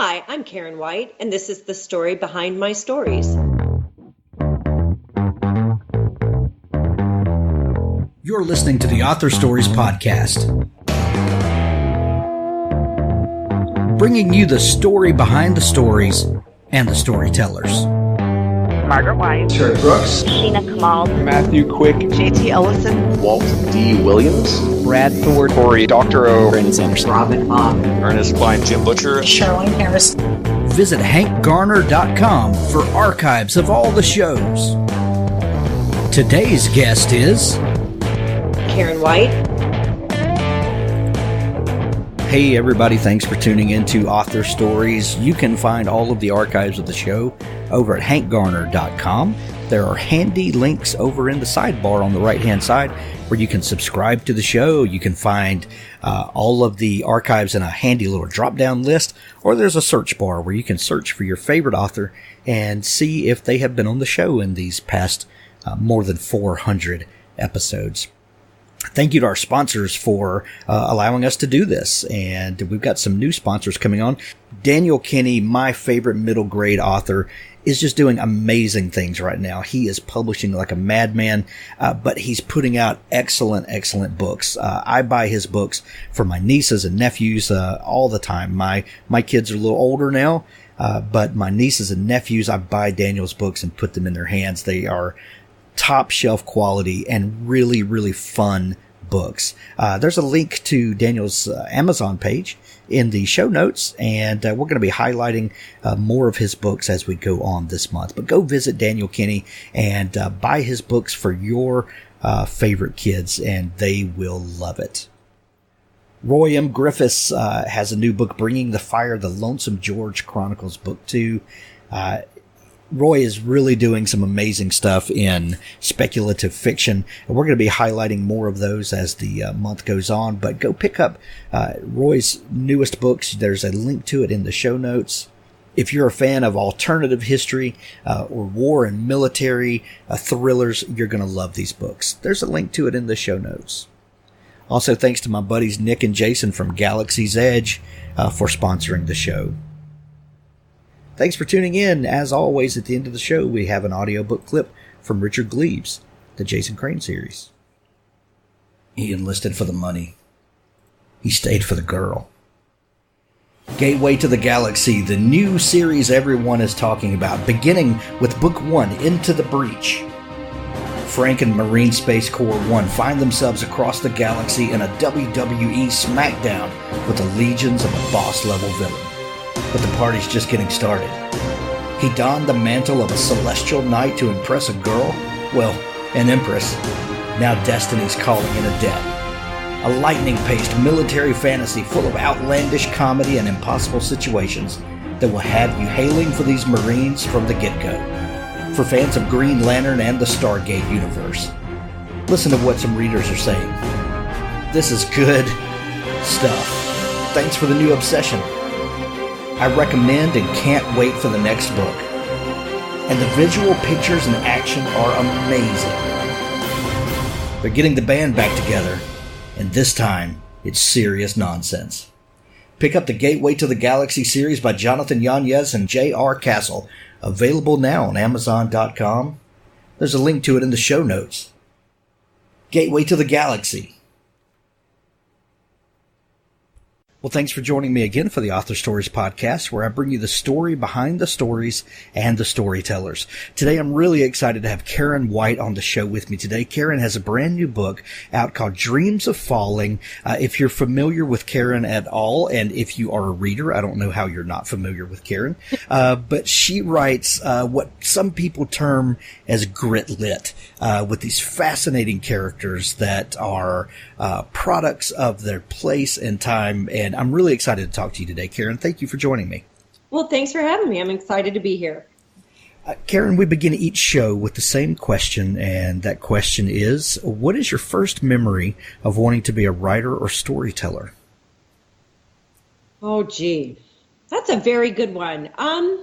Hi, I'm Karen White, and this is the story behind my stories. You're listening to the Author Stories Podcast, bringing you the story behind the stories and the storytellers. Margaret White, Terry Brooks, Sheena Kamal, Matthew Quick, JT Ellison, Walt D. Williams, Brad Thor, Corey, Dr. O, Brandon Sanderson, Robin Mom, Ernest Klein, Jim Butcher, Sherwin Harris. Visit hankgarner.com for archives of all the shows. Today's guest is Karen White. Hey everybody, thanks for tuning in to Author Stories. You can find all of the archives of the show over at hankgarner.com. There are handy links over in the sidebar on the right-hand side where you can subscribe to the show. You can find all of the archives in a handy little drop-down list, or there's a search bar where you can search for your favorite author and see if they have been on the show in these past more than 400 episodes. Thank you to our sponsors for allowing us to do this. And we've got some new sponsors coming on. Daniel Kinney, my favorite middle grade author, is just doing amazing things right now. He is publishing like a madman, but he's putting out excellent books. I buy his books for my nieces and nephews all the time. My kids are a little older now, but my nieces and nephews, I buy Daniel's books and put them in their hands. They are top shelf quality and really fun books. There's a link to Daniel's Amazon page in the show notes, and we're going to be highlighting more of his books as we go on this month. But go visit Daniel Kinney and buy his books for your favorite kids, and they will love it. Roy M. Griffiths has a new book, Bringing the Fire, The Lonesome George Chronicles, Book 2. Roy is really doing some amazing stuff in speculative fiction, and we're going to be highlighting more of those as the month goes on. But go pick up Roy's newest books. There's a link to it in the show notes. If you're a fan of alternative history or war and military thrillers, you're going to love these books. There's a link to it in the show notes. Also, thanks to my buddies Nick and Jason from Galaxy's Edge for sponsoring the show. Thanks for tuning in. As always, at the end of the show, we have an audiobook clip from Richard Gleaves, the Jason Crane series. He enlisted for the money. He stayed for the girl. Gateway to the Galaxy, the new series everyone is talking about, beginning with Book 1, Into the Breach. Frank and Marine Space Corps 1 find themselves across the galaxy in a WWE smackdown with the legions of a boss-level villain. But the party's just getting started. He donned the mantle of a celestial knight to impress a girl? Well, an empress. Now destiny's calling in a debt. A lightning-paced military fantasy full of outlandish comedy and impossible situations that will have you hailing for these Marines from the get-go. For fans of Green Lantern and the Stargate universe. Listen to what some readers are saying. This is good stuff. Thanks for the new obsession. I recommend and can't wait for the next book. And the visual pictures and action are amazing. They're getting the band back together, and this time, it's serious nonsense. Pick up the Gateway to the Galaxy series by Jonathan Yanez and J.R. Castle, available now on Amazon.com. There's a link to it in the show notes. Gateway to the Galaxy. Well, thanks for joining me again for the Author Stories Podcast, where I bring you the story behind the stories and the storytellers. Today, I'm really excited to have Karen White on the show with me today. Karen has a brand new book out called Dreams of Falling. If you're familiar with Karen at all, and if you are a reader, I don't know how you're not familiar with Karen, but she writes what some people term as grit lit, with these fascinating characters that are products of their place and time. And I'm really excited to talk to you today, Karen. Thank you for joining me. Well, thanks for having me. I'm excited to be here. Karen, we begin each show with the same question, and that question is, what is your first memory of wanting to be a writer or storyteller? Oh, gee. That's a very good one. I've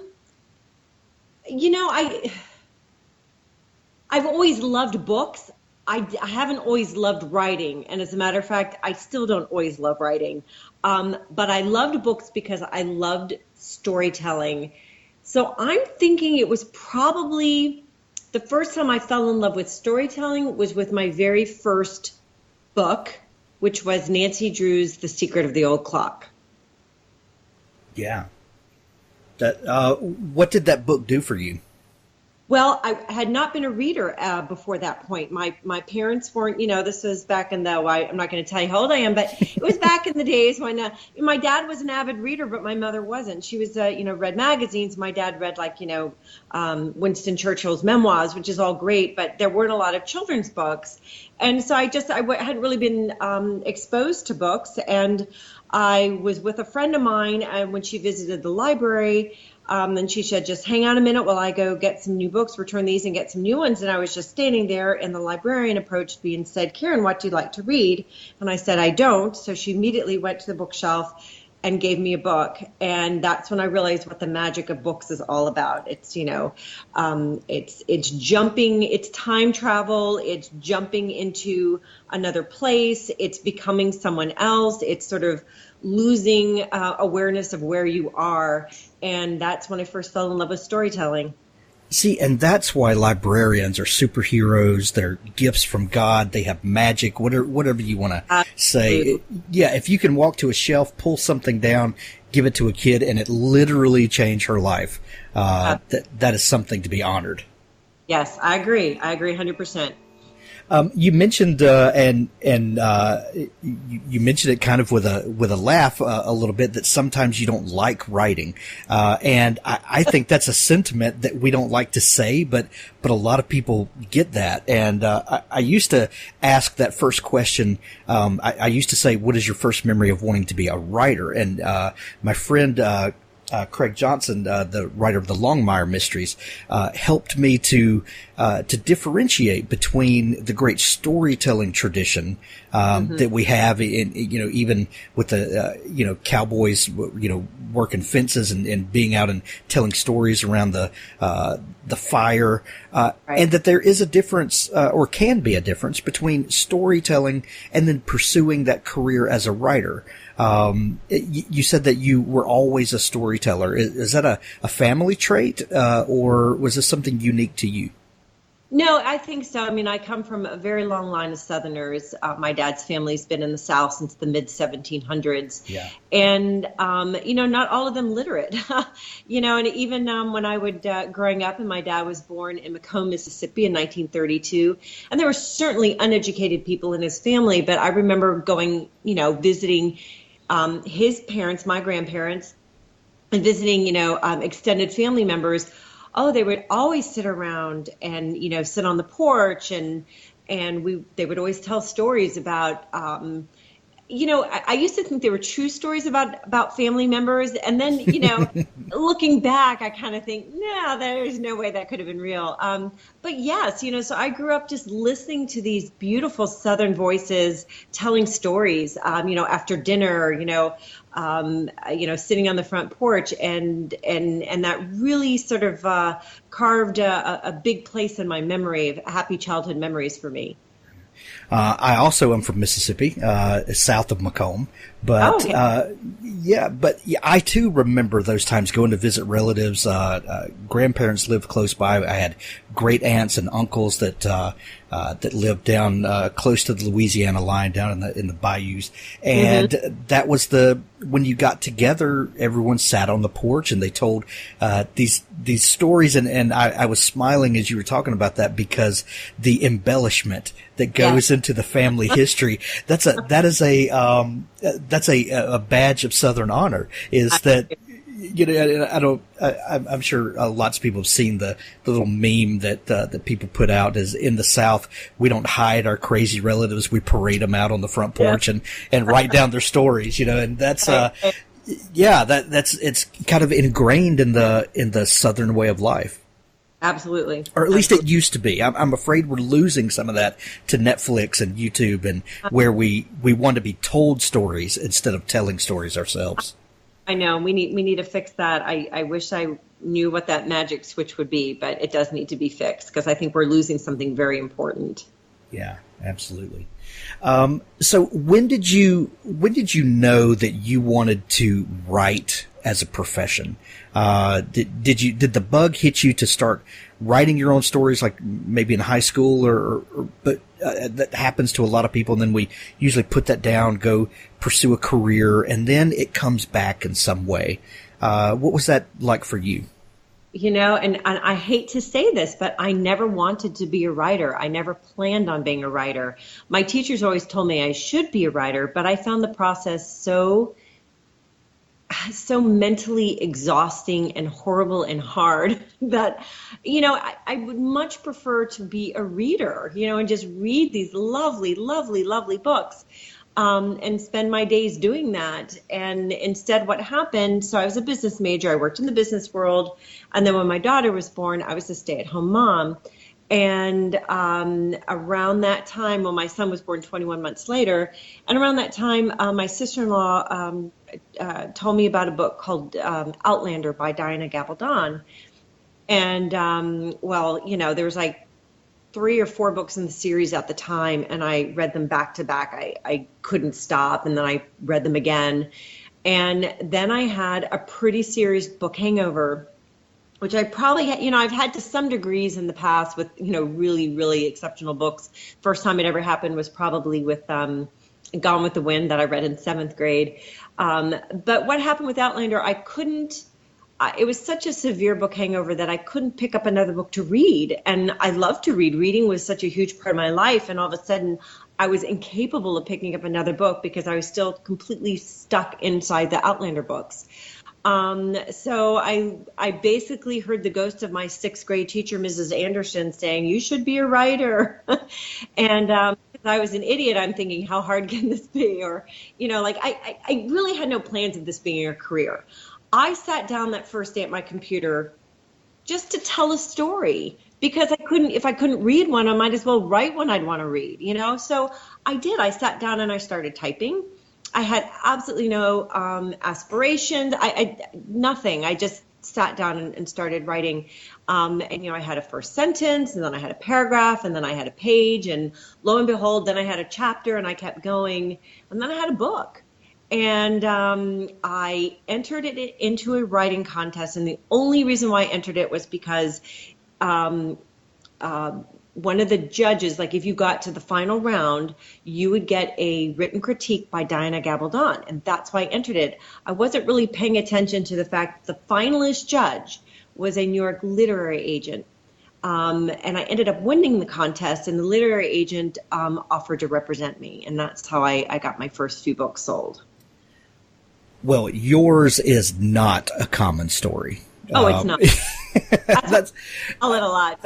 always loved books. I haven't always loved writing. And as a matter of fact, I still don't always love writing. But I loved books because I loved storytelling. So I'm thinking it was probably the first time I fell in love with storytelling was with my very first book, which was Nancy Drew's The Secret of the Old Clock. Yeah. What did that book do for you? Well, I had not been a reader before that point. My parents weren't, this was back in I'm not going to tell you how old I am, but it was back in the days when my dad was an avid reader, but my mother wasn't. She was, read magazines. My dad read Winston Churchill's memoirs, which is all great, but there weren't a lot of children's books. And so I hadn't really been exposed to books. And I was with a friend of mine, and when she visited the library, and she said, just hang on a minute while I go get some new books, return these and get some new ones. And I was just standing there, and the librarian approached me and said, Karen, what do you like to read? And I said, I don't. So she immediately went to the bookshelf and gave me a book. And that's when I realized what the magic of books is all about. It's, it's jumping, it's time travel, it's jumping into another place, it's becoming someone else, it's sort of losing awareness of where you are. And that's when I first fell in love with storytelling. See, and that's why librarians are superheroes. They're gifts from God. They have magic, whatever you want to say. Yeah, if you can walk to a shelf, pull something down, give it to a kid, and it literally change her life, that is something to be honored. Yes, I agree. 100%. You mentioned you mentioned it kind of with a laugh a little bit that sometimes you don't like writing, and I think that's a sentiment that we don't like to say, but a lot of people get that. And I used to ask that first question. I used to say, "What is your first memory of wanting to be a writer?" And my friend Craig Johnson, the writer of the Longmire Mysteries, helped me to differentiate between the great storytelling tradition that we have in, even with the cowboys, working fences and being out and telling stories around the fire, right. And that there is a difference, or can be a difference between storytelling and then pursuing that career as a writer. You said that you were always a storyteller. Is that a family trait, or was this something unique to you? No, I think so. I mean, I come from a very long line of Southerners. My dad's family's been in the South since the mid-1700s. Yeah. And, not all of them literate, and even when I would, growing up, and my dad was born in Macomb, Mississippi in 1932, and there were certainly uneducated people in his family, but I remember going, visiting his parents, my grandparents, and visiting, extended family members. Oh, they would always sit around and, sit on the porch and they would always tell stories about, I used to think they were true stories about family members. And then, looking back, I kind of think, no, there's no way that could have been real. But yes, so I grew up just listening to these beautiful Southern voices telling stories, after dinner, sitting on the front porch, and that really sort of carved a big place in my memory of happy childhood memories for me. I also am from Mississippi, south of Macomb, but I too remember those times going to visit relatives. Grandparents lived close by. I had great aunts and uncles that lived down close to the Louisiana line, down in the bayous, and that was when you got together, everyone sat on the porch and they told these stories, and I was smiling as you were talking about that, because the embellishment that goes into the family history, that's a badge of Southern honor, is that, I'm sure lots of people have seen the little meme that people put out, is in the South, we don't hide our crazy relatives, we parade them out on the front porch and write down their stories, and that's, it's kind of ingrained in the Southern way of life. Absolutely. Or at least it used to be. I'm afraid we're losing some of that to Netflix and YouTube, and where we want to be told stories instead of telling stories ourselves. I know. We need to fix that. I wish I knew what that magic switch would be, but it does need to be fixed, because I think we're losing something very important. Yeah, absolutely. So when did you know that you wanted to write as a profession? Did the bug hit you to start writing your own stories, like maybe in high school, but that happens to a lot of people, and then we usually put that down, go pursue a career, and then it comes back in some way. What was that like for you? And I hate to say this, but I never wanted to be a writer. I never planned on being a writer. My teachers always told me I should be a writer, but I found the process so mentally exhausting and horrible and hard that, I would much prefer to be a reader, and just read these lovely, lovely, lovely books. And spend my days doing that. And instead what happened, so I was a business major, I worked in the business world, and then when my daughter was born, I was a stay-at-home mom. And around that time, when my son was born 21 months later, and around that time, my sister-in-law told me about a book called Outlander by Diana Gabaldon. And, there was like 3 or 4 books in the series at the time, and I read them back to back. I couldn't stop, and then I read them again. And then I had a pretty serious book hangover, which I probably had, I've had to some degrees in the past with, really, really exceptional books. First time it ever happened was probably with Gone with the Wind that I read in 7th grade. But what happened with Outlander, it was such a severe book hangover that I couldn't pick up another book to read. And I love to read. Reading was such a huge part of my life. And all of a sudden, I was incapable of picking up another book because I was still completely stuck inside the Outlander books. So I basically heard the ghost of my 6th grade teacher, Mrs. Anderson, saying, "You should be a writer." And I was an idiot. I'm thinking, how hard can this be? Or, I really had no plans of this being a career. I sat down that first day at my computer just to tell a story because if I couldn't read one, I might as well write one I'd want to read, So I did. I sat down and I started typing. I had absolutely no aspirations. Nothing. I just sat down and started writing. I had a first sentence, and then I had a paragraph, and then I had a page, and lo and behold, then I had a chapter, and I kept going, and then I had a book. And I entered it into a writing contest, and the only reason why I entered it was because one of the judges, like if you got to the final round, you would get a written critique by Diana Gabaldon, and that's why I entered it. I wasn't really paying attention to the fact that the finalist judge was a New York literary agent. And I ended up winning the contest, and the literary agent offered to represent me, and that's how I got my first few books sold. Well, yours is not a common story. Oh, it's not. That's a little lot.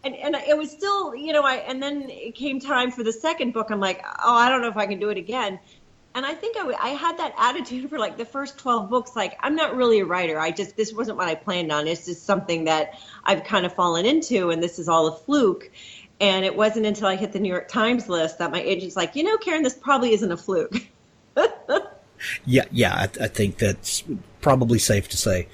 And it was still, and then it came time for the second book. I'm like, I don't know if I can do it again. And I think I had that attitude for like the first 12 books. Like, I'm not really a writer. This wasn't what I planned on. It's just something that I've kind of fallen into, and this is all a fluke. And it wasn't until I hit the New York Times list that my agent's like, Karen, this probably isn't a fluke. Yeah, I think that's probably safe to say.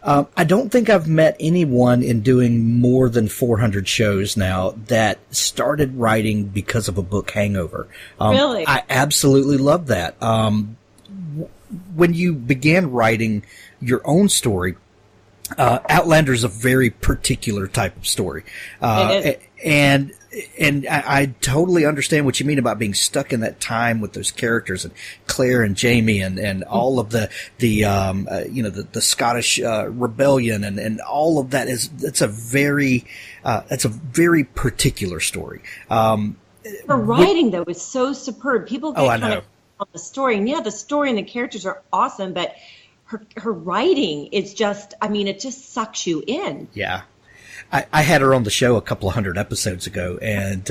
I don't think I've met anyone in doing more than 400 shows now that started writing because of a book hangover. Really? I absolutely love that. When you began writing your own story, Outlander is a very particular type of story. It is. And I totally understand what you mean about being stuck in that time with those characters and Claire and Jamie and all of the Scottish rebellion and all of that it's a very particular story. Her writing though is so superb. People get kind of on the story, and the story and the characters are awesome, but her writing is just, it just sucks you in. Yeah. I had her on the show a couple of 100 episodes ago, and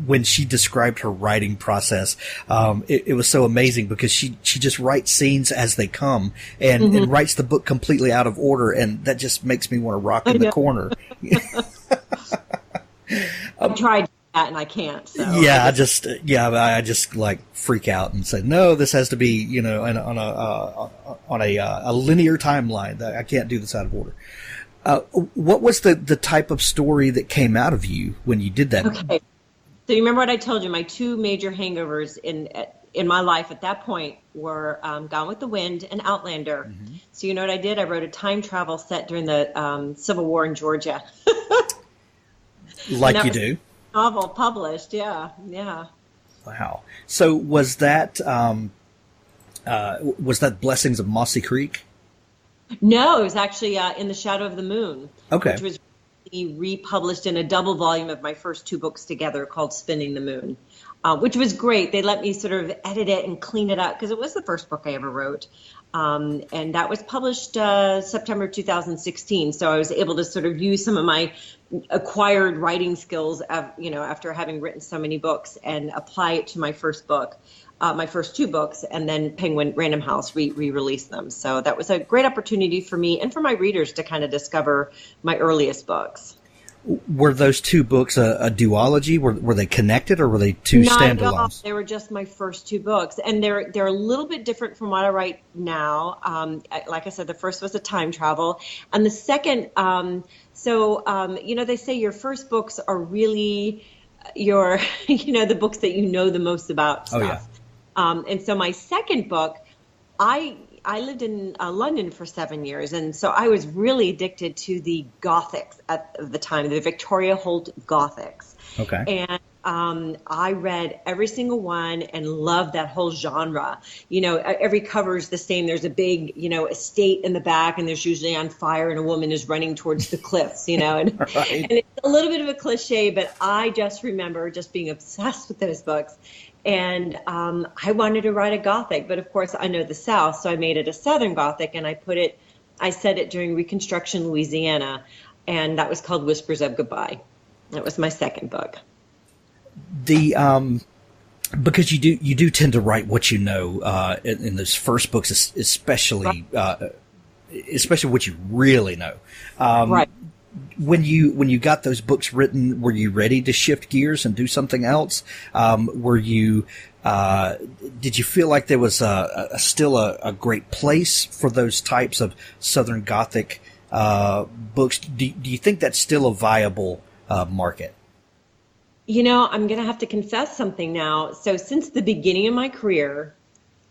when she described her writing process, it was so amazing because she just writes scenes as they come and writes the book completely out of order, and that just makes me want to rock in the corner. I've tried that and I can't. So I just like freak out and say, no, this has to be on a linear timeline. I can't do this out of order. What was the type of story that came out of you when you did that? Okay. So you remember what I told you? My two major hangovers in my life at that point were Gone with the Wind and Outlander. Mm-hmm. So you know what I did? I wrote a time travel set during the Civil War in Georgia. Like you do. Novel published, yeah. Wow. So was that Blessings of Mossy Creek? No, it was actually In the Shadow of the Moon. Okay. Which was republished in a double volume of my first two books together called Spinning the Moon, which was great. They let me sort of edit it and clean it up because it was the first book I ever wrote. And that was published September 2016. So I was able to sort of use some of my acquired writing skills, after having written so many books, and apply it to my first book. My first two books, and then Penguin Random House re-released them. So that was a great opportunity for me and for my readers to kind of discover my earliest books. Were those two books a duology? Were they connected, or were they two standalones? Not at all. They were just my first two books, and they're a little bit different from what I write now. Like I said, the first was a time travel, and the second. They say your first books are really your, the books that you know the most about stuff. Oh, yeah. And so my second book, I lived in London for 7 years, and so I was really addicted to the Gothics at the time, the Victoria Holt Gothics. Okay. And I read every single one and loved that whole genre. Every cover is the same. There's a big, estate in the back, and there's usually on fire, and a woman is running towards the cliffs, And, Right. And it's a little bit of a cliche, but I just remember just being obsessed with those books. And I wanted to write a Gothic, but of course I know the South, so I made it a Southern Gothic, and I set it during Reconstruction Louisiana, and that was called Whispers of Goodbye. That was my second book. Because you do tend to write what you know in those first books, especially what you really know. Right. When you got those books written, were you ready to shift gears and do something else? Did you feel like there was still a great place for those types of Southern Gothic books? Do you think that's still a viable market? I'm going to have to confess something now. So since the beginning of my career,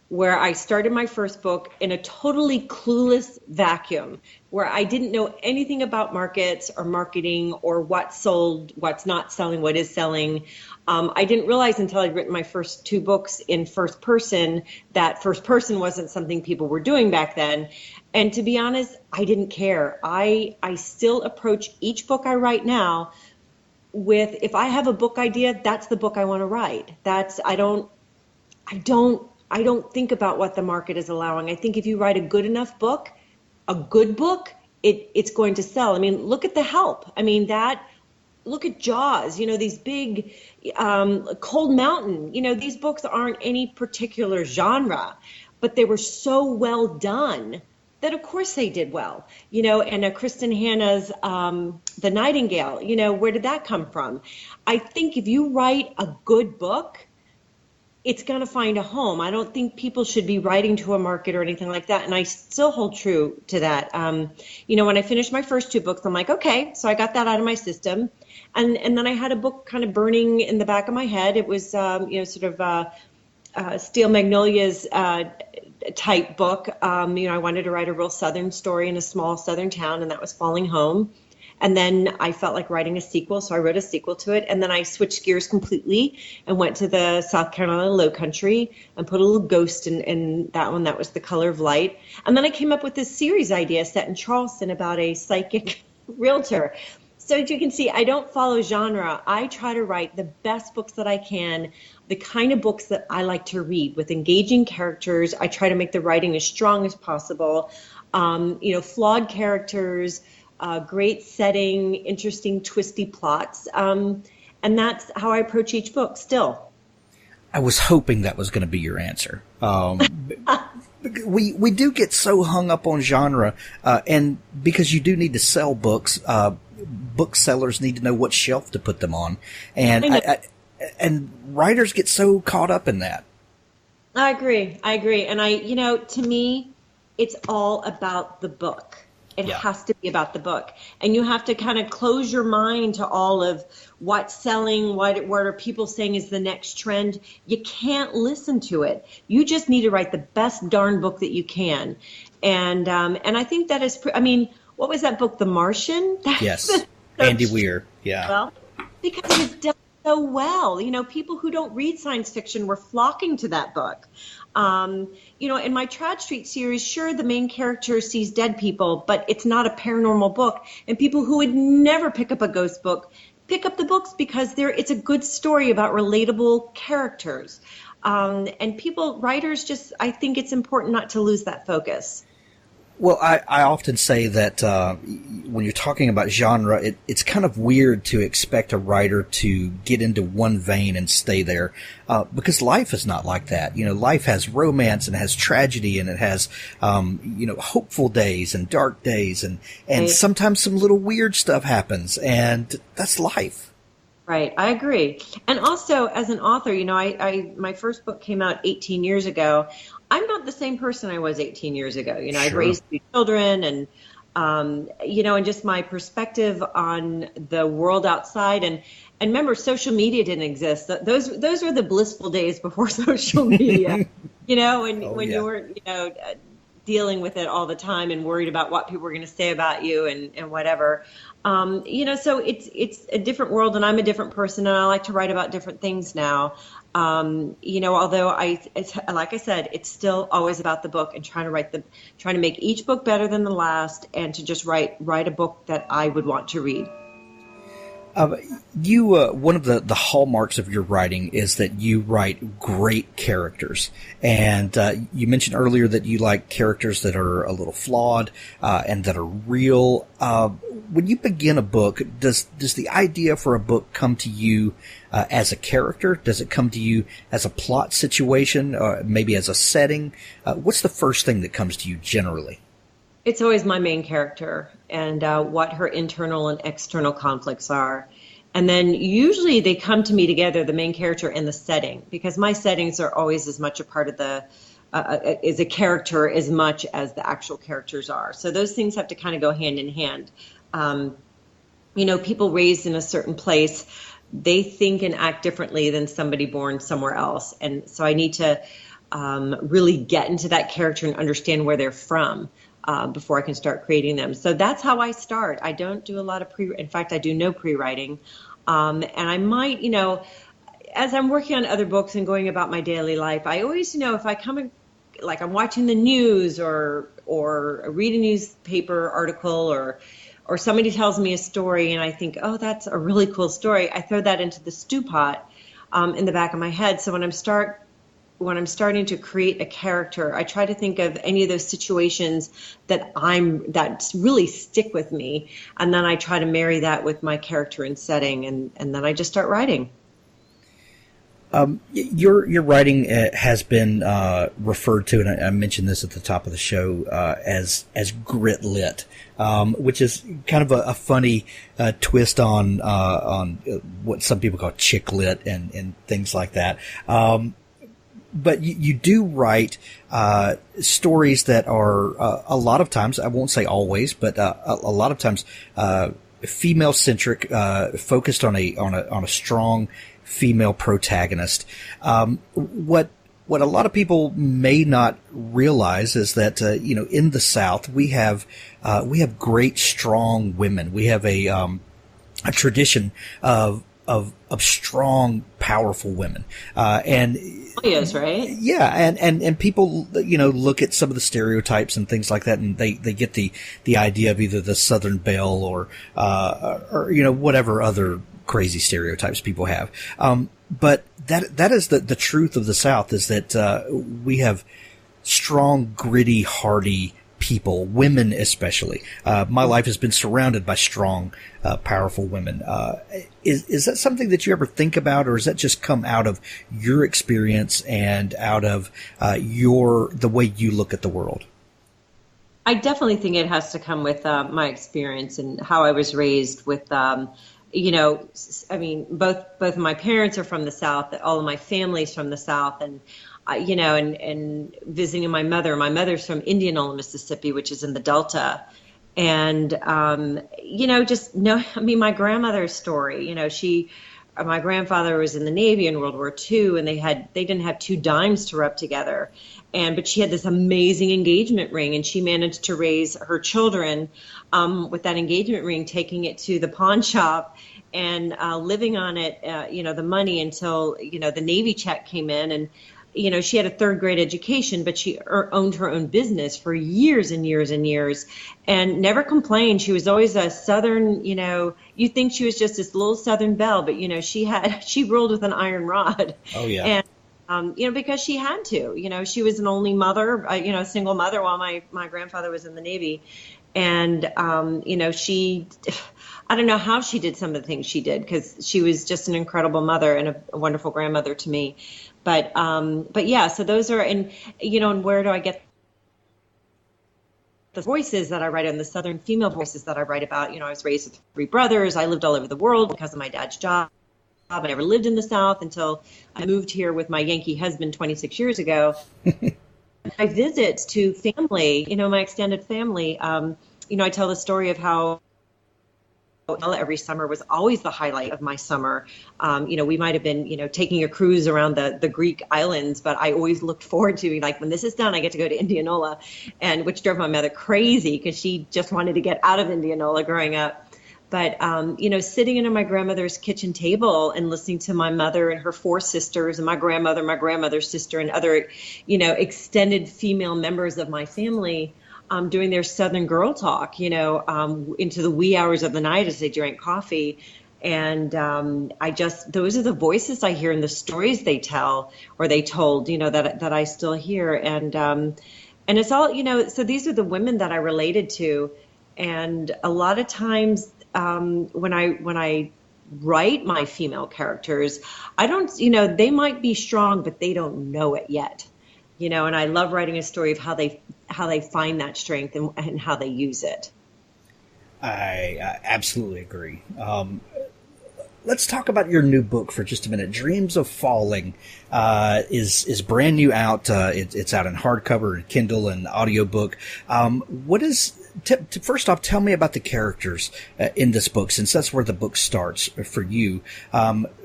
where I started my first book in a totally clueless vacuum, where I didn't know anything about markets or marketing or what's sold, what's not selling, what is selling. I didn't realize until I'd written my first two books in first person that first person wasn't something people were doing back then. And to be honest, I didn't care. I still approach each book I write now with, if I have a book idea, that's the book I want to write. I don't think about what the market is allowing. I think if you write a good enough book, it's going to sell. I mean, look at The Help. I mean, look at Jaws, these big, Cold Mountain, these books aren't any particular genre, but they were so well done that of course they did well, and Kristen Hanna's, The Nightingale, where did that come from? I think if you write a good book, it's going to find a home. I don't think people should be writing to a market or anything like that. And I still hold true to that. When I finished my first two books, I'm like, okay, so I got that out of my system. And then I had a book kind of burning in the back of my head. It was, Steel Magnolias type book. I wanted to write a real Southern story in a small Southern town, and that was Falling Home. And then I felt like writing a sequel, so I wrote a sequel to it. And then I switched gears completely and went to the South Carolina Lowcountry and put a little ghost in that one. That was The Color of Light. And then I came up with this series idea set in Charleston about a psychic realtor. So as you can see, I don't follow genre. I try to write the best books that I can, the kind of books that I like to read with engaging characters. I try to make the writing as strong as possible. Flawed characters, great setting, interesting, twisty plots. And that's how I approach each book still. I was hoping that was going to be your answer. We do get so hung up on genre, and because you do need to sell books, booksellers need to know what shelf to put them on. And and writers get so caught up in that. I agree. And to me, it's all about the book. It Yeah. has to be about the book. And you have to kind of close your mind to all of what's selling, what are people saying is the next trend. You can't listen to it. You just need to write the best darn book that you can. And I think that is, what was that book, The Martian? Yes. Andy Weir. Yeah. Well, because it was done so well. People who don't read science fiction were flocking to that book. In my Trout Street series, sure, the main character sees dead people, but it's not a paranormal book. And people who would never pick up a ghost book pick up the books because it's a good story about relatable characters. And writers I think it's important not to lose that focus. Well, I often say that when you're talking about genre, it's kind of weird to expect a writer to get into one vein and stay there, because life is not like that. Life has romance and it has tragedy and it has, hopeful days and dark days and Right. sometimes some little weird stuff happens, and that's life. Right, I agree. And also, as an author, my first book came out 18 years ago. I'm not the same person I was 18 years ago. I've Sure. raised 2 children, and and just my perspective on the world outside. And remember, social media didn't exist. Those were the blissful days before social media. when Oh, yeah. you weren't dealing with it all the time and worried about what people were going to say about you and whatever. So it's a different world, and I'm a different person, and I like to write about different things now. Although like I said, it's still always about the book and trying to make each book better than the last, and to just write a book that I would want to read. One of the hallmarks of your writing is that you write great characters. And you mentioned earlier that you like characters that are a little flawed and that are real. When you begin a book, does the idea for a book come to you as a character? Does it come to you as a plot situation, or maybe as a setting? What's the first thing that comes to you generally? It's always my main character and what her internal and external conflicts are. And then usually they come to me together, the main character and the setting, because my settings are always as much a part of is a character as much as the actual characters are. So those things have to kind of go hand in hand. People raised in a certain place, they think and act differently than somebody born somewhere else. And so I need to really get into that character and understand where they're from before I can start creating them. So that's how I start. I don't do a lot of in fact, I do no pre-writing. And I might, as I'm working on other books and going about my daily life, I always, if I come in, like I'm watching the news or read a newspaper article or somebody tells me a story and I think, oh, that's a really cool story, I throw that into the stew pot in the back of my head. So when I'm starting to create a character, I try to think of any of those situations that really stick with me, and then I try to marry that with my character and setting, and then I just start writing. Your writing has been referred to, and I mentioned this at the top of the show, as grit lit, which is kind of a funny twist on what some people call chick lit and things like that. But you do write stories that are a lot of times, I won't say always, but a lot of times female centric, focused on a strong female protagonist. What a lot of people may not realize is that in the South we have great strong women. We have a tradition of strong, powerful women, and Yes, right? yeah, and people look at some of the stereotypes and things like that, and they get the idea of either the Southern belle or whatever other crazy stereotypes people have. But that is the truth of the South, is that we have strong, gritty, hardy people, women especially. My life has been surrounded by strong, powerful women. Is that something that you ever think about, or does that just come out of your experience and out of the way you look at the world? I definitely think it has to come with my experience and how I was raised with, both of my parents are from the South, all of my family's from the South, and and visiting my mother. My mother's from Indianola, Mississippi, which is in the Delta. And, just no, I mean, my grandmother's story, my grandfather was in the Navy in World War II, and they didn't have two dimes to rub together. But she had this amazing engagement ring, and she managed to raise her children with that engagement ring, taking it to the pawn shop and living on it, the money until, the Navy check came in. And, she had a third grade education, but she owned her own business for years and years and years and never complained. She was always a Southern, you think she was just this little Southern belle, but, she ruled with an iron rod. Oh, yeah. And, because she had to, she was an only mother, a single mother while my grandfather was in the Navy. And, I don't know how she did some of the things she did, because she was just an incredible mother and a wonderful grandmother to me. But yeah, so those are, and where do I get the voices that I write on, the Southern female voices that I write about? I was raised with three brothers. I lived all over the world because of my dad's job. I never lived in the South until I moved here with my Yankee husband 26 years ago. My visits to family, my extended family, I tell the story of how every summer was always the highlight of my summer. We might have been, taking a cruise around the Greek islands, but I always looked forward to, like, when this is done, I get to go to Indianola, and which drove my mother crazy because she just wanted to get out of Indianola growing up. But, sitting at my grandmother's kitchen table and listening to my mother and her four sisters and my grandmother's sister, and other, extended female members of my family, doing their Southern girl talk, into the wee hours of the night as they drank coffee. And those are the voices I hear and the stories they tell or they told, that I still hear. And it's all, so these are the women that I related to. And a lot of times when I write my female characters, I don't, they might be strong, but they don't know it yet. And I love writing a story of how they find that strength and how they use it. I absolutely agree. Let's talk about your new book for just a minute. Dreams of Falling is brand new out. It's out in hardcover and Kindle and audiobook. First off, tell me about the characters in this book, since that's where the book starts for you.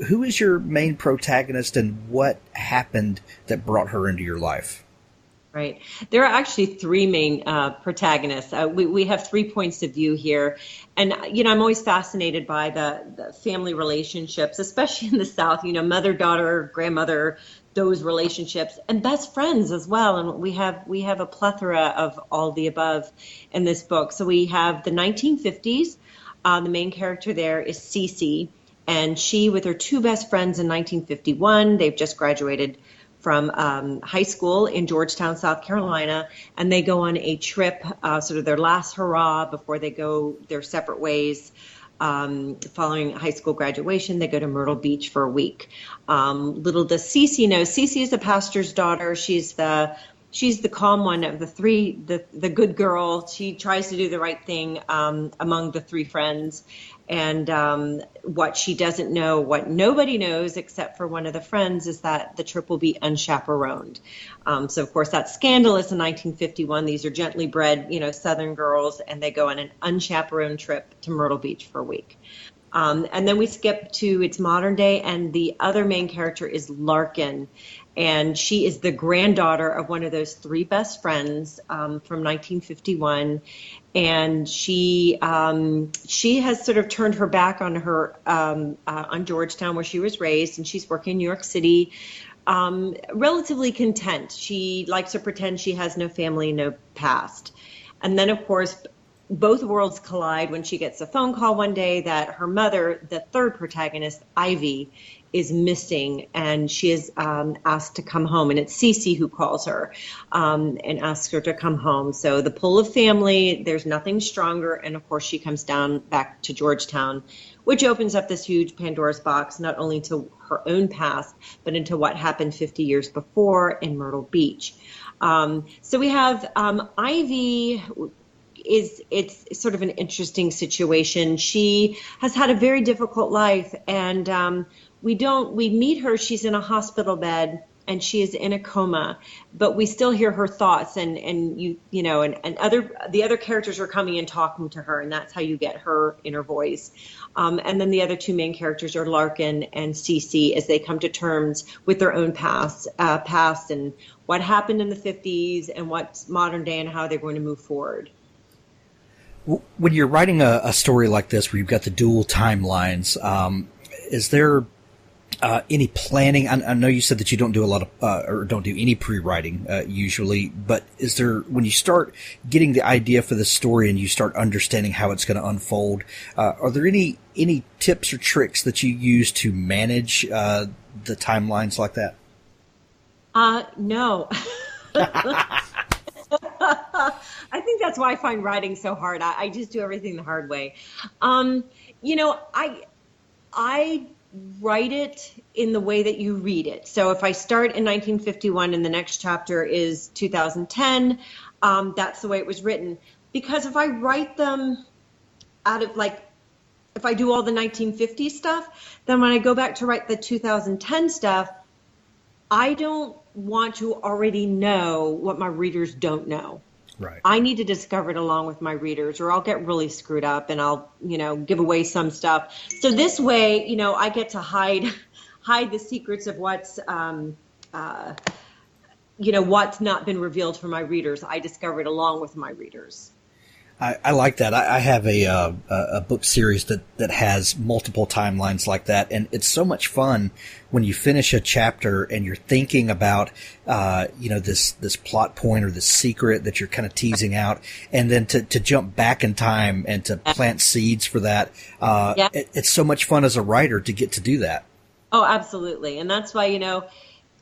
Who is your main protagonist, and what happened that brought her into your life? Right. There are actually three main protagonists. We have 3 points of view here. And, I'm always fascinated by the family relationships, especially in the South, mother, daughter, grandmother, those relationships, and best friends as well. And we have a plethora of all the above in this book. So we have the 1950s. The main character there is Cece, and she with her two best friends in 1951. They've just graduated from high school in Georgetown, South Carolina, and they go on a trip, sort of their last hurrah before they go their separate ways. Following high school graduation, they go to Myrtle Beach for a week. Little does Cece know, Cece is a pastor's daughter. She's the calm one of the three, the good girl. She tries to do the right thing among the three friends. And what she doesn't know, what nobody knows except for one of the friends, is that the trip will be unchaperoned. So, of course, that's scandalous in 1951. These are gently bred, Southern girls, and they go on an unchaperoned trip to Myrtle Beach for a week. And then we skip to its modern day, and the other main character is Larkin. And she is the granddaughter of one of those three best friends from 1951. And she has sort of turned her back on her on Georgetown, where she was raised, and she's working in New York City, relatively content. She likes to pretend she has no family, no past. And then, of course, both worlds collide when she gets a phone call one day that her mother, the third protagonist, Ivy, is missing, and she is asked to come home. And it's Cece who calls her and asks her to come home. So the pull of family, there's nothing stronger. And, of course, she comes down back to Georgetown, which opens up this huge Pandora's box, not only to her own past, but into what happened 50 years before in Myrtle Beach. So we have Ivy. It's sort of an interesting situation. She has had a very difficult life, and we meet her. She's in a hospital bed, and she is in a coma, but we still hear her thoughts, and the other characters are coming and talking to her, and that's how you get her inner voice. And then the other two main characters are Larkin and Cece as they come to terms with their own past and what happened in the 50s and what's modern day and how they're going to move forward. When you're writing a story like this where you've got the dual timelines, is there any planning? I know you said that you don't do a lot of or don't do any pre-writing usually, but is there, when you start getting the idea for the story and you start understanding how it's going to unfold, are there any tips or tricks that you use to manage the timelines like that? No. I think that's why I find writing so hard. I just do everything the hard way. I write it in the way that you read it. So if I start in 1951 and the next chapter is 2010, that's the way it was written. Because if I write them out of, if I do all the 1950 stuff, then when I go back to write the 2010 stuff, I don't want to already know what my readers don't know. Right. I need to discover it along with my readers, or I'll get really screwed up and I'll, give away some stuff. So this way, I get to hide the secrets of what's not been revealed for my readers. I discover it along with my readers. I like that. I have a book series that has multiple timelines like that, and it's so much fun when you finish a chapter and you're thinking about this plot point or this secret that you're kind of teasing out, and then to jump back in time and to plant seeds for that. It's so much fun as a writer to get to do that. Oh, absolutely, and that's why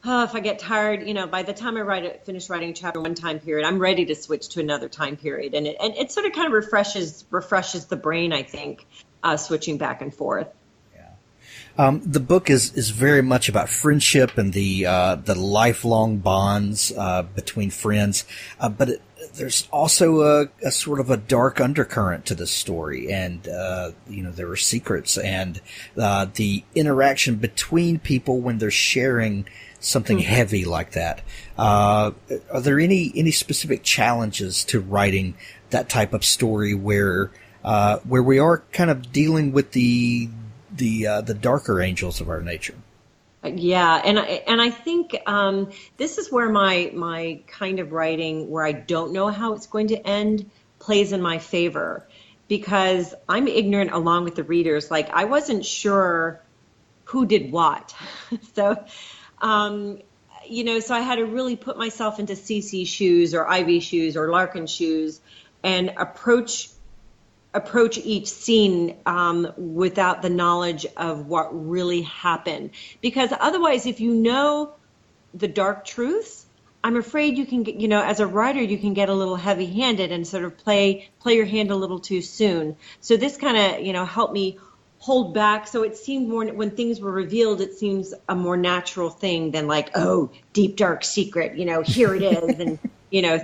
if I get tired, by the time I finish writing chapter one time period, I'm ready to switch to another time period. And it sort of kind of refreshes the brain, I think, switching back and forth. Yeah. The book is very much about friendship and the lifelong bonds between friends. But there's also a sort of a dark undercurrent to this story. And, there are secrets and the interaction between people when they're sharing something heavy like that. Are there any specific challenges to writing that type of story where we are kind of dealing with the darker angels of our nature? Yeah, and I think this is where my kind of writing, where I don't know how it's going to end, plays in my favor, because I'm ignorant along with the readers. Like, I wasn't sure who did what, so. So I had to really put myself into Cece's shoes or Ivy's shoes or Larkin's shoes and approach each scene without the knowledge of what really happened. Because otherwise, if you know the dark truths, I'm afraid you can get, as a writer, you can get a little heavy-handed and sort of play your hand a little too soon. So this kind of, helped me hold back. So it seemed more, when things were revealed, it seems a more natural thing than like, oh, deep, dark secret, here it is, and,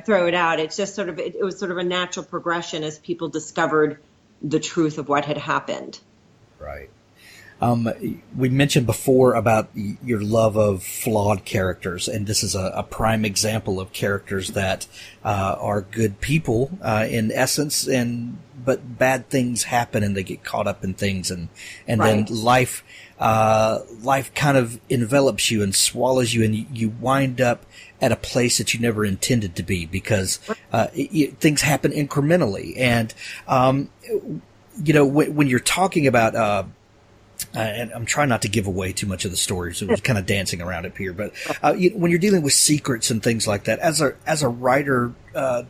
throw it out. It's just sort of, it was sort of a natural progression as people discovered the truth of what had happened. Right. We mentioned before about your love of flawed characters, and this is a prime example of characters that are good people in essence, but bad things happen and they get caught up in things, and right. Then life kind of envelops you and swallows you, and you wind up at a place that you never intended to be, because things happen incrementally, and when you're talking about and I'm trying not to give away too much of the story, so we're kind of dancing around it here. But when you're dealing with secrets and things like that, as a writer,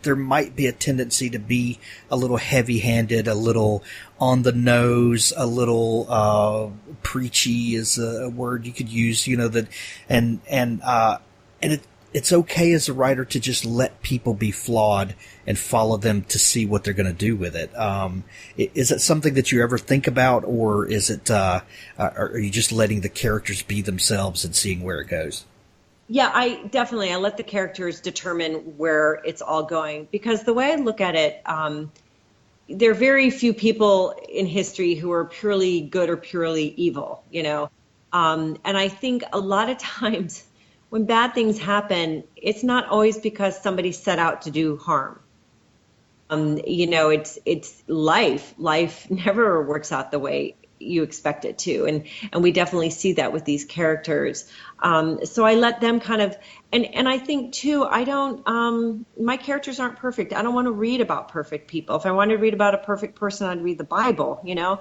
there might be a tendency to be a little heavy-handed, a little on the nose, a little preachy is a word you could use. It's okay as a writer to just let people be flawed and follow them to see what they're going to do with it. Is it something that you ever think about, or is it, are you just letting the characters be themselves and seeing where it goes? Yeah, I let the characters determine where it's all going, because the way I look at it, there are very few people in history who are purely good or purely evil, and I think a lot of times when bad things happen, it's not always because somebody set out to do harm. It's life. Life never works out the way you expect it to. And we definitely see that with these characters. So I let them kind of, and I think too, my characters aren't perfect. I don't want to read about perfect people. If I wanted to read about a perfect person, I'd read the Bible,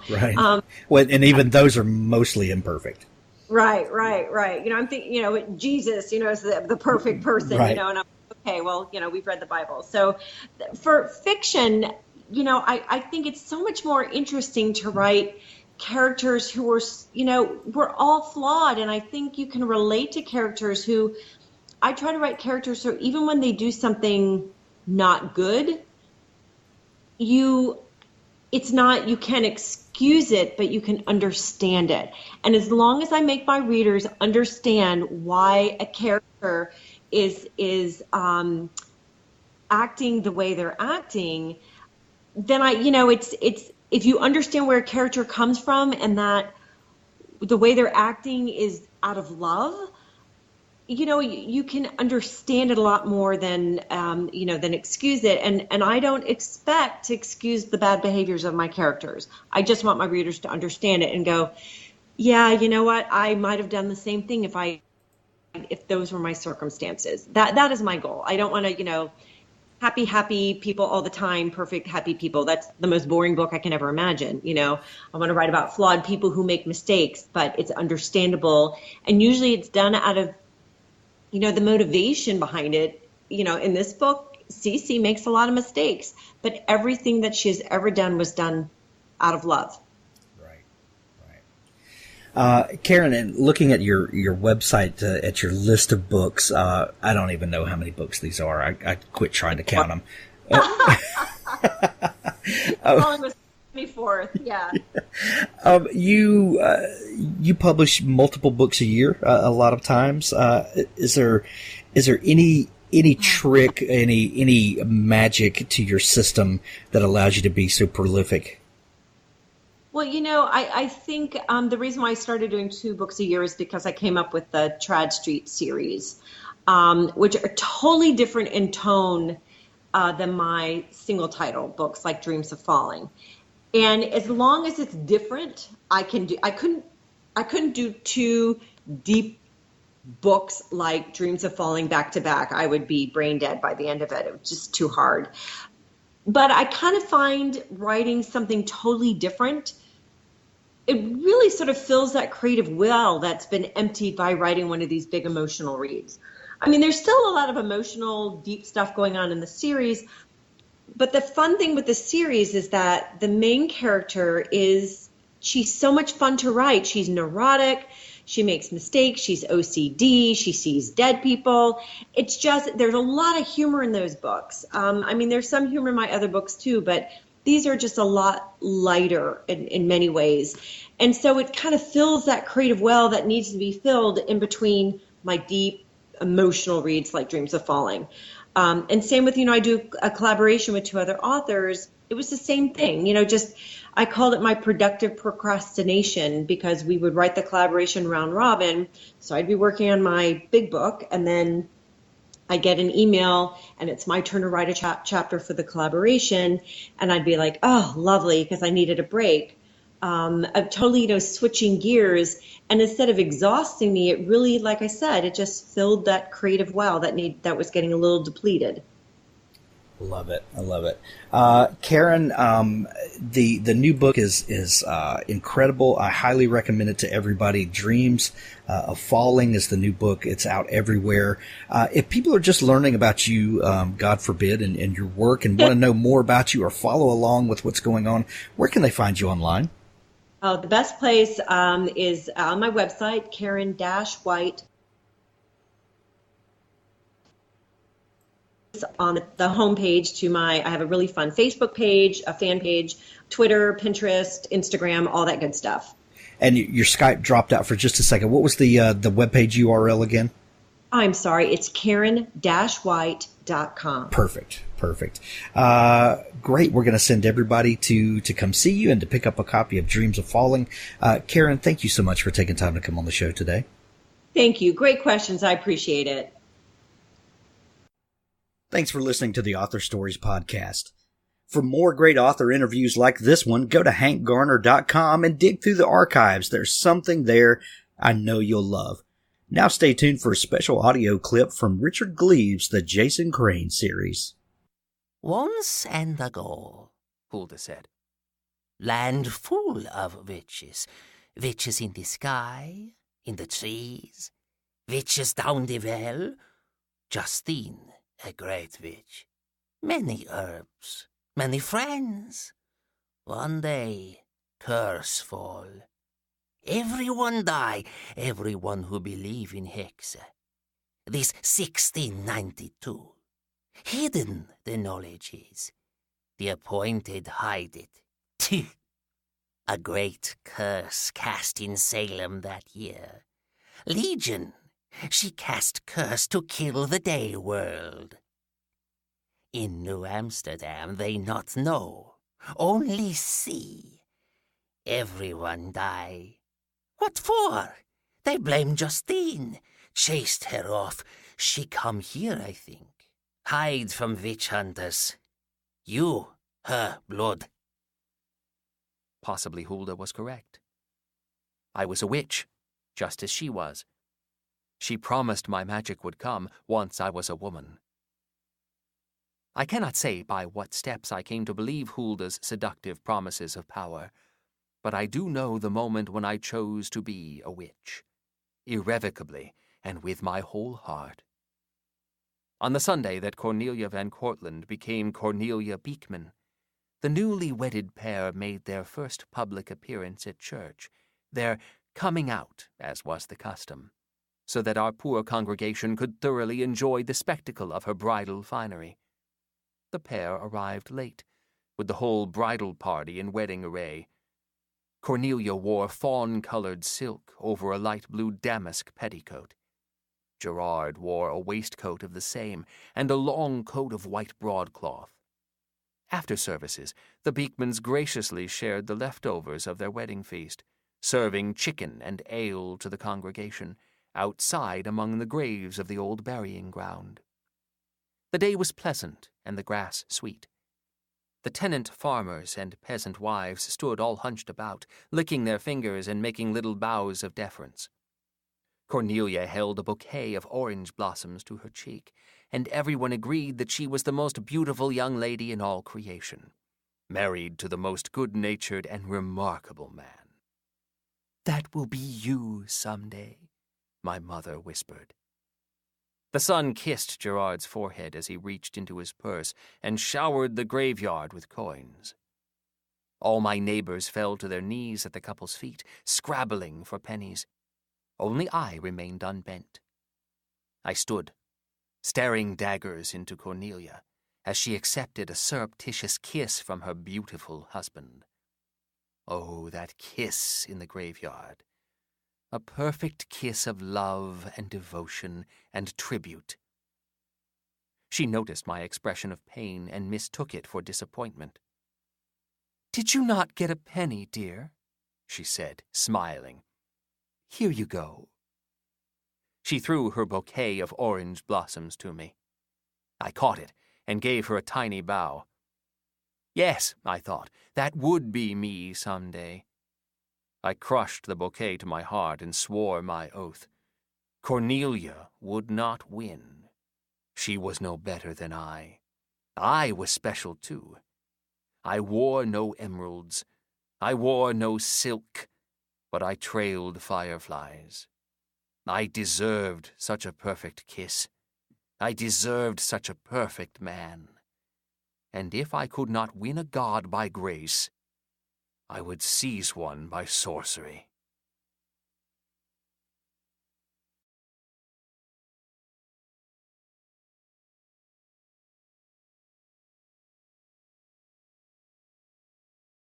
Right. Well, and even those are mostly imperfect. Right. I'm thinking, Jesus, is the perfect person, right. And I'm okay, well, we've read the Bible. So for fiction, I think it's so much more interesting to write characters who are, we're all flawed. And I think you can relate to characters who, I try to write characters so even when they do something not good, you can't excuse it, but you can understand it. And as long as I make my readers understand why a character is acting the way they're acting, then it's if you understand where a character comes from and that the way they're acting is out of love, you can understand it a lot more than excuse it. And I don't expect to excuse the bad behaviors of my characters. I just want my readers to understand it and go, yeah, you know what? I might have done the same thing if those were my circumstances. That is my goal. I don't want to, happy people all the time, perfect, happy people. That's the most boring book I can ever imagine. I want to write about flawed people who make mistakes, but it's understandable. And usually it's done out of, the motivation behind it. In this book, Cece makes a lot of mistakes, but everything that she has ever done was done out of love. Karen, and looking at your website, at your list of books, I don't even know how many books these are. I quit trying to count them. Calling was 24th, yeah. You publish multiple books a year, a lot of times. Is there any trick, any magic to your system that allows you to be so prolific? Well, I think the reason why I started doing 2 books a year is because I came up with the Trad Street series, which are totally different in tone than my single title books like Dreams of Falling. And as long as it's different, I couldn't do 2 deep books like Dreams of Falling back to back. I would be brain dead by the end of it. It was just too hard. But I kind of find writing something totally different, it really sort of fills that creative well that's been emptied by writing one of these big emotional reads. I mean, there's still a lot of emotional, deep stuff going on in the series, but the fun thing with the series is that the main character she's so much fun to write. She's neurotic. She makes mistakes. She's OCD. She sees dead people. It's just, there's a lot of humor in those books. There's some humor in my other books too, but these are just a lot lighter in many ways. And so it kind of fills that creative well that needs to be filled in between my deep emotional reads like Dreams of Falling. And same with, I do a collaboration with 2 other authors. It was the same thing, I called it my productive procrastination because we would write the collaboration round robin. So I'd be working on my big book and then I get an email and it's my turn to write a chapter for the collaboration. And I'd be like, oh, lovely, because I needed a break. Of totally, switching gears. And instead of exhausting me, it really, like I said, it just filled that creative well that was getting a little depleted. Love it. I love it. Karen, the new book is incredible. I highly recommend it to everybody. Dreams of Falling is the new book. It's out everywhere. If people are just learning about you, God forbid, and your work and want to know more about you or follow along with what's going on, where can they find you online? Oh, the best place is on my website, Karen-White. On the homepage I have a really fun Facebook page, a fan page, Twitter, Pinterest, Instagram, all that good stuff. And your Skype dropped out for just a second. What was the webpage URL again? I'm sorry. It's Karen-White.com. Perfect. Great. We're going to send everybody to come see you and to pick up a copy of Dreams of Falling. Karen, thank you so much for taking time to come on the show today. Thank you. Great questions. I appreciate it. Thanks for listening to the Author Stories podcast. For more great author interviews like this one, go to hankgarner.com and dig through the archives. There's something there I know you'll love. Now stay tuned for a special audio clip from Richard Gleaves' The Jason Crane series. Once and ago, Hulda said, land full of witches. Witches in the sky, in the trees, witches down the well. Justine, a great witch. Many herbs, many friends. One day, curse fall. Everyone die, everyone who believe in Hexe. This 1692. Hidden the knowledge is. The appointed hide it. Tch. A great curse cast in Salem that year. Legion, she cast curse to kill the day world. In New Amsterdam they not know, only see. Everyone die. What for? They blame Justine. Chased her off. She come here, I think. Hide from witch hunters. You, her blood. Possibly Hulda was correct. I was a witch, just as she was. She promised my magic would come once I was a woman. I cannot say by what steps I came to believe Hulda's seductive promises of power, but I do know the moment when I chose to be a witch, irrevocably and with my whole heart. On the Sunday that Cornelia Van Cortlandt became Cornelia Beekman, the newly wedded pair made their first public appearance at church, their coming out, as was the custom, so that our poor congregation could thoroughly enjoy the spectacle of her bridal finery. The pair arrived late, with the whole bridal party in wedding array. Cornelia wore fawn-colored silk over a light blue damask petticoat. Gerard wore a waistcoat of the same, and a long coat of white broadcloth. After services, the Beekmans graciously shared the leftovers of their wedding feast, serving chicken and ale to the congregation, outside among the graves of the old burying ground. The day was pleasant and the grass sweet. The tenant farmers and peasant wives stood all hunched about, licking their fingers and making little bows of deference. Cornelia held a bouquet of orange blossoms to her cheek, and everyone agreed that she was the most beautiful young lady in all creation, married to the most good-natured and remarkable man. "That will be you some day," my mother whispered. The sun kissed Gerard's forehead as he reached into his purse and showered the graveyard with coins. All my neighbors fell to their knees at the couple's feet, scrabbling for pennies. Only I remained unbent. I stood, staring daggers into Cornelia, as she accepted a surreptitious kiss from her beautiful husband. Oh, that kiss in the graveyard. A perfect kiss of love and devotion and tribute. She noticed my expression of pain and mistook it for disappointment. "Did you not get a penny, dear?" she said, smiling. "Here you go." She threw her bouquet of orange blossoms to me. I caught it and gave her a tiny bow. Yes, I thought, that would be me some day. I crushed the bouquet to my heart and swore my oath. Cornelia would not win. She was no better than I. I was special, too. I wore no emeralds. I wore no silk, but I trailed fireflies. I deserved such a perfect kiss. I deserved such a perfect man. And if I could not win a god by grace, I would seize one by sorcery.